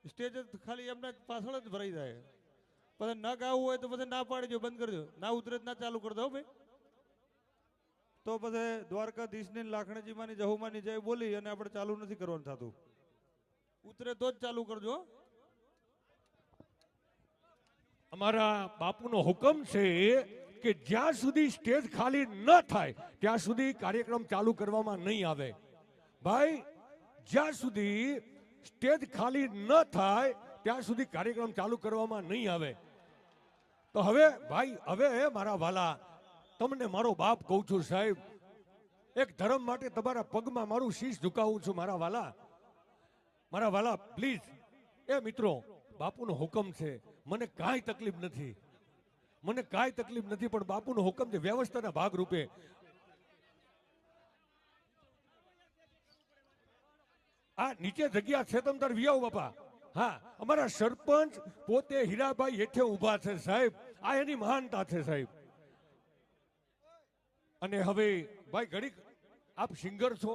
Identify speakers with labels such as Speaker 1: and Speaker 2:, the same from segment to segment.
Speaker 1: Stage ખાલી એમને પાછળ જ ભરાઈ જાય. પછી ન ગાવું હોય તો પછી ના પાડજો, બંધ કરજો. ના ઉતરે ના ચાલુ કરી દો ભાઈ. તો પછી દ્વારકાધીશની લાખણજીમાંની જહુમાની જય બોલી અને આપણે ચાલુ નથી કરવાનું થતું. ઉતરે તો જ ચાલુ કરજો.
Speaker 2: અમારા બાપુનો હુકમ છે કે જ્યાં સુધી સ્ટેજ ખાલી ન થાય ત્યાં સુધી કાર્યક્રમ ચાલુ કરવામાં નહીં આવે. ભાઈ, જ્યાં સુધી સ્ટેજ ખાલી ન થાય ત્યાં સુધી કાર્યક્રમ ચાલુ કરવામાં નહીં આવે. તો હવે ભાઈ, હવે મારા વાલા, તમને મારો બાપ કહું છું સાહેબ, એક ધર્મ માટે તમારા પગમાં મારું શીશ ઝુકાવું છું મારા વાલા પ્લીઝ. એ મિત્રો, બાપુનો હુકમ છે, મને કાંઈ તકલીફ નથી, પણ બાપુનો હુકમ છે વ્યવસ્થાના ભાગ રૂપે. આ નીચે જગ્યા છે, તમ તાર વિયાવ બાપા. હા, અમારા સરપંચ પોતે હીરાભાઈ હેઠે ઉભા છે સાહેબ. આ એની મહાનતા છે સાહેબ. અને હવે ભાઈ ઘડીક, આપ સિંગર છો,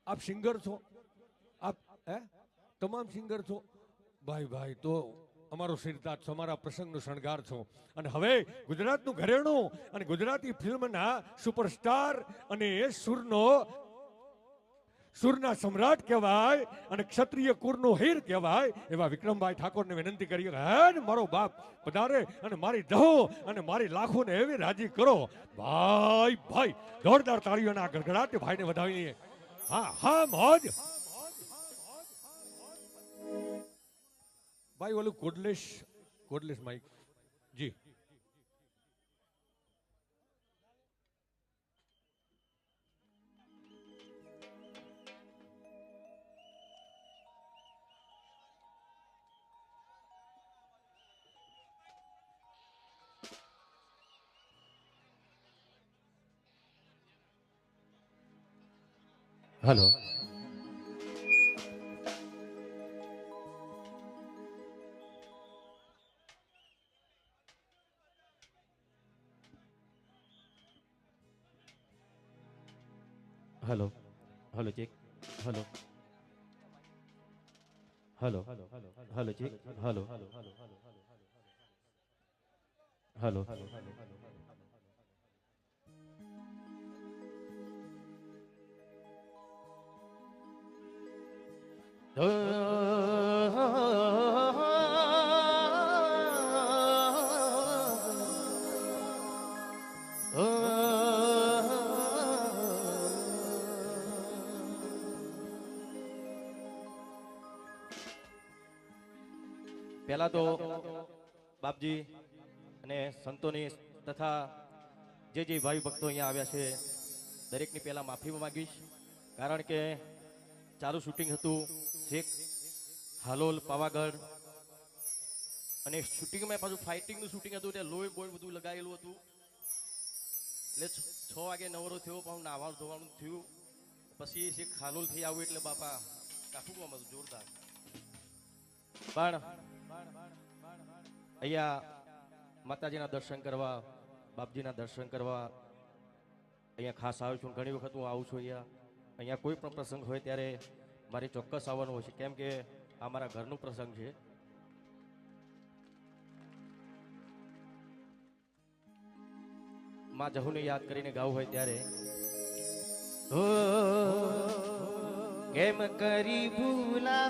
Speaker 2: આપ તમામ સિંગર છો ભાઈ. તો અમારો સિરતાજ છો, અમારા પ્રસંગનો શણગાર છો. અને હવે ગુજરાતનું ઘરેણું અને ગુજરાતી ફિલ્મના સુપરસ્ટાર અને સુરના સમ્રાટ કહેવાય અને ક્ષત્રિય કુળનો હીર કહેવાય એવા વિક્રમભાઈ ઠાકોરને વિનંતી કરી, હે મારો બાપ પધારે અને મારી દહો અને મારી લાખોને એવી રાજી કરો. ભાઈ જોરદાર તાળીઓના ગડગડાટ ભાઈને વધાવીએ. હા મોજ. ભાઈ ઓલું કોડલેસ માઇક જી.
Speaker 3: Hello hello hello check hello hello hello check hello hello पहला तो बापजी અને સંતોની તથા જે ભાઈ ભક્તો અહીંયા આવ્યા છે દરેકની પહેલા માફી માંગીશ, કારણ કે ચાલુ શૂટિંગ હતું છેક હાલોલ પાવાગઢ, અને શૂટિંગમાં પાછું ફાઇટિંગનું શૂટિંગ હતું એટલે લોહી બોય બધું લગાવેલું હતું. એટલે 6 વાગે નવરો થયો, પણ નાવાનું ધોવાનું થયું. પછી છેક હાલોલ થઈ આવ્યું એટલે બાપા કાફુમાં હતું જોરદાર. પણ અહીંયા માતાજીના દર્શન કરવા, બાપજીના દર્શન કરવા અહીંયા ખાસ આવ્યો છું. ઘણી વખત હું આવું છું અહીંયા કોઈ પણ પ્રસંગ હોય ત્યારે મારે ચોક્કસ આવવાનું હોય છે, કેમ કે આ મારા ઘરનું પ્રસંગ છે. માં જહુને યાદ કરીને ગાવું હોય ત્યારે કેમ કરી ભૂલા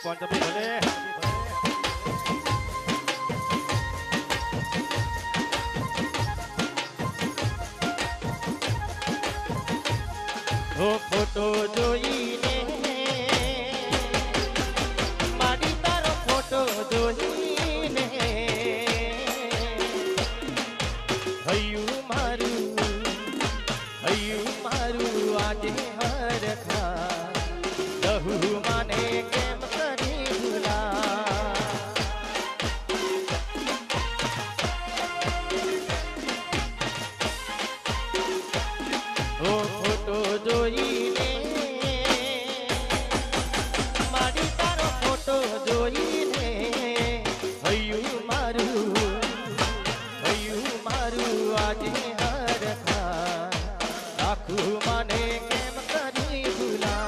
Speaker 3: પાંચમી ભલે ફોટો જોઈને મારી તારો ફોટો જોઈને હૈયું મારું આજે હરખા લહુ માને કેમ કરી ભૂલા ઓ ફોટો જોઈને મારી તારો ફોટો જોઈને હૈયું મારું આજે હરખા આખું મને કેમ કરી ભૂલા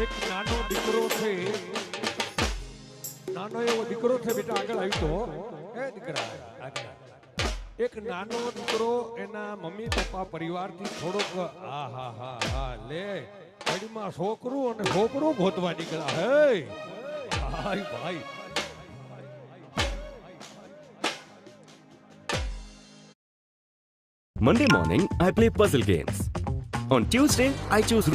Speaker 2: એક નાનો દીકરો છે, નાનો એવો દીકરો છે બેટા, આગળ આવી તો એ દીકરા એક નાનો દીકરો એના મમ્મી પપ્પા પરિવારથી થોડોક હા લે ગાડીમાં છોકરું અને છોકરો ગોતવા નીકળ્યા. હે ભાઈ ભાઈ
Speaker 4: Monday morning, I play puzzle games. On Tuesday, I choose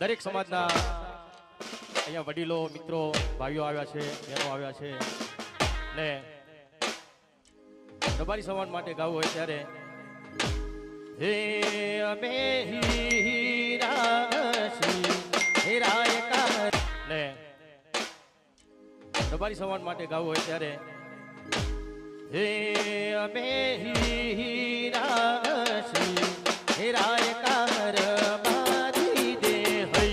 Speaker 3: દરેક સમાજના અહીંયા વડીલો મિત્રો ભાઈઓ આવ્યા છે બહેનો આવ્યા છે ને રબારી સમાજ માટે ગાવું હોય ત્યારે હે અમે હીરાશી હેરાય કાર ને રબારી સમાજ માટે ગાવું હોય ત્યારે હે અમે હીરાશી હેરાય કાર મારી દે હૈ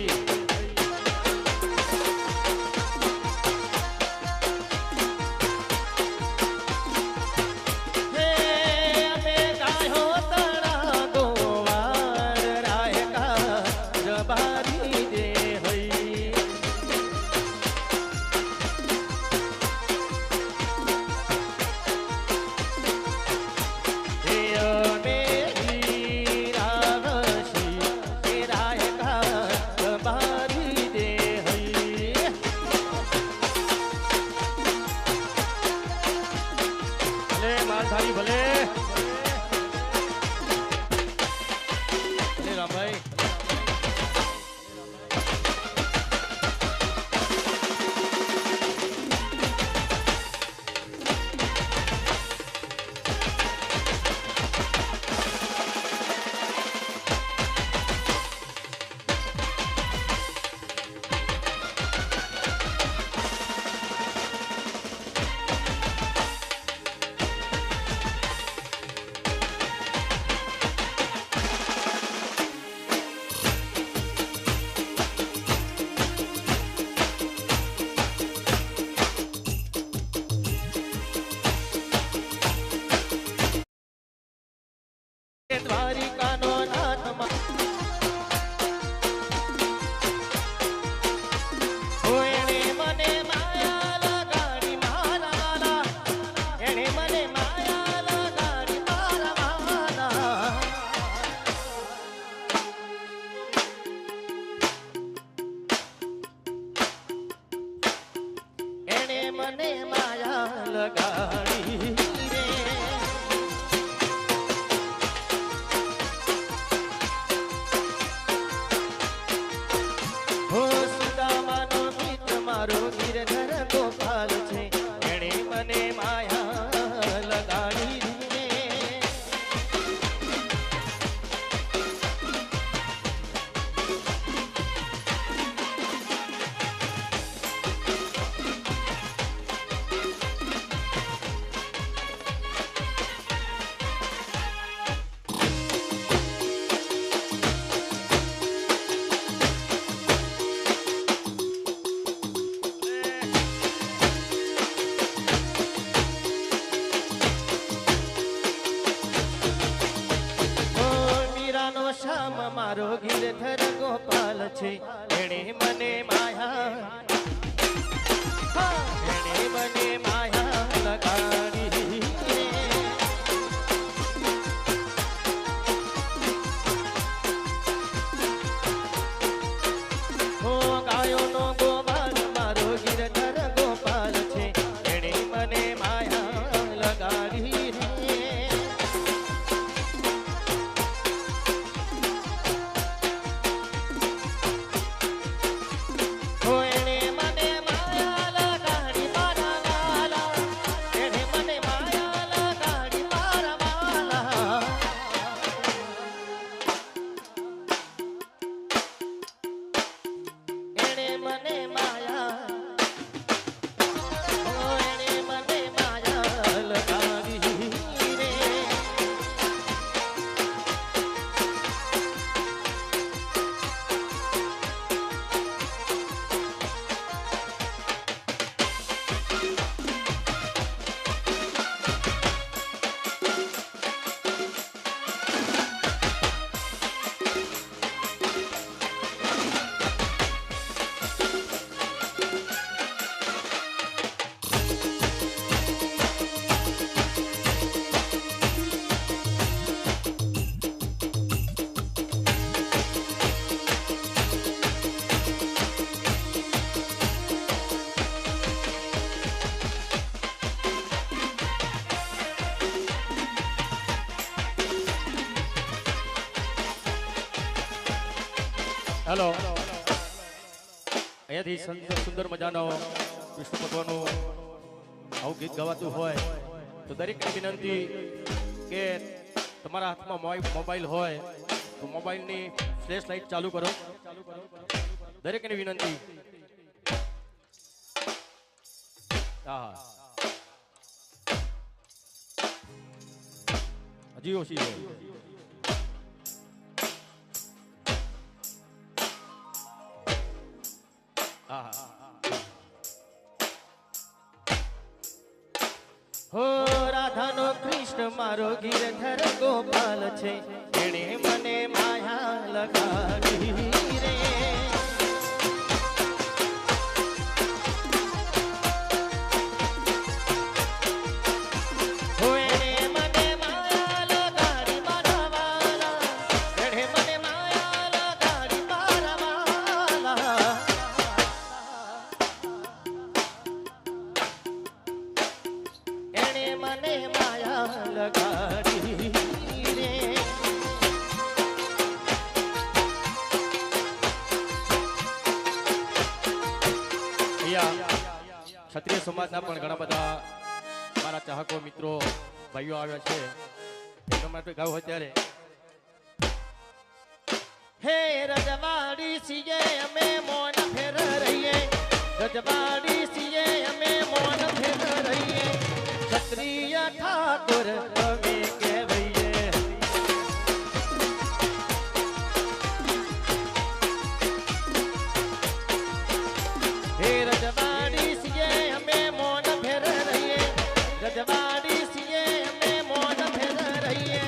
Speaker 3: દ્વારિકાનો નાથ એણે મને માયા લગાડી મારા વાલા એણે મને માયા લગાડી મારા વાલા એણે મને માયા લગાડી મારો ગિરધર ગોપાલ છે એણે મને માયા લગાડી શ્યામ મારો ગિરધર ગોપાલ છે એણે મને માયા એણે મને માયા લગાડી હો ગાયોનો ગોપાલ મારો ગિરધર ગોપાલ છે એણે મને માયા લગાડી હેલો અહીંયાથી સુંદર મજાનો વિષ્ણુ ભગવાનનું આવું ગીત ગવાતું હોય તો દરેકને વિનંતી કે તમારા હાથમાં મોબાઈલ હોય તો મોબાઈલની ફ્લેશ લાઇટ ચાલુ કરો. દરેકને વિનંતી. હા હજી ઓછી છે. હો રાધાનો કૃષ્ણ મારો ગિરધર ગોપાલ છે, એણે મને માયા લગાડી રે. હો એણે મને માયા લગાડી મારા વાલા, એણે મને માયા લગાડી મારા વાલા. એણે મને માયા લગાડી રે. ક્ષત્રિય સમાજના પણ ઘણા બધા મારા ચાહકો મિત્રો ભાઈઓ આવ્યા છે, એના માટે ગાવ હોય ત્યારે હે રજવાડી સીએ અમે મોન ફેર રહીએ, રજવાડી સીએ અમે મોન ફેર રહીએ, ક્ષત્રિય ઠાકોર અમે કહેવાઈએ. હે રજવાડી સીએ અમે મોન ફેર રહીએ, રજવાડી સીએ અમે મોન ફેર રહીએ,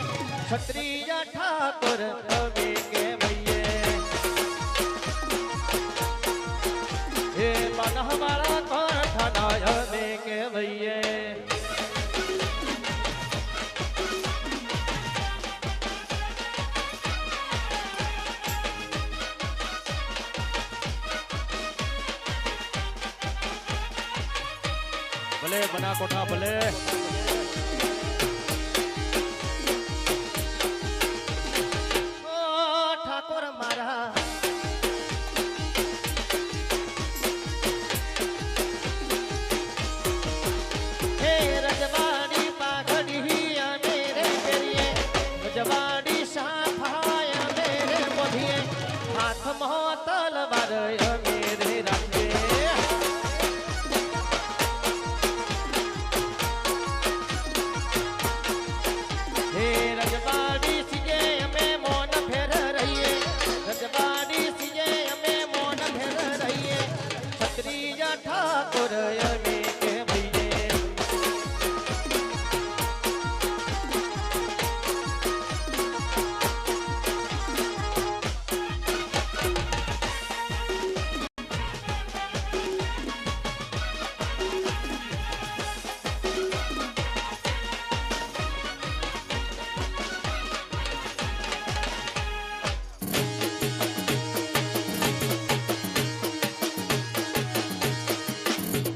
Speaker 3: ક્ષત્રિય ઠાકોર અમે કહેવાઈએ. હે મન હમારા કોણ ઠાડાય અમે કહેવાઈએ. ભલે બના કોઠા ભલે. ઓ ઠાકોર મારા હે રજવાડી પાઘડી અમે રે કરીએ, રજવાડી સાફાય અમે રે બોધીએ, હાથમાં તલવાર અમે રે રાખીએ. હે રજવાડી સીએ અમે મોન ફેર રહીએ, રજવાડી સીએ અમે મોન ફેર રહીએ, ક્ષત્રિય ઠાકોર અમે કહેવાઈએ.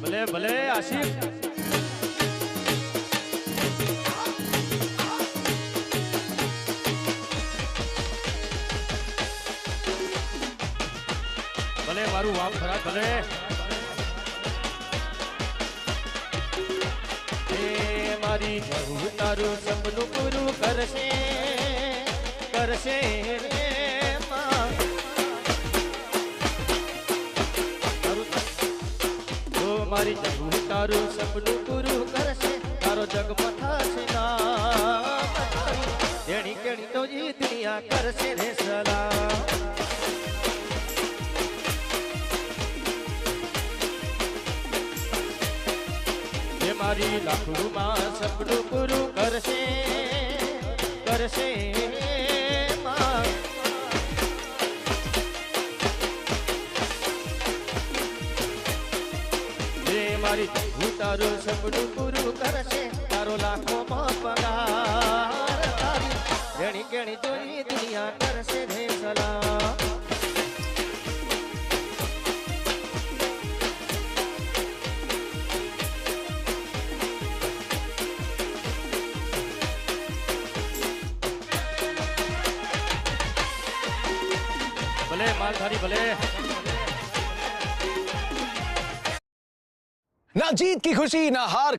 Speaker 3: ભલે ભલે આશિક. ભલે મારું વાવ ખરા ભલે. હે મારી જરૂર તારું સપનું પૂરું કરશે, કરશે રે માં. મારી જરૂર તારું સપનું પૂરું કરશે, તારો જગમાં થશે નામ. એણી કેણી તો જી દુનિયા કરશે રે સલામ. એ મારી લાખોમાં સપનું પૂરું કરશે, કરશે માં. મારી હું તારું સપનું પૂરું કરશે, તારો લાખોમાં પગાર. તારી જેણી કેણી જોઈ દુનિયા કરશે રે સલામ. ભલે માલધારી ભલે.
Speaker 5: ना जीत की खुशी ना हार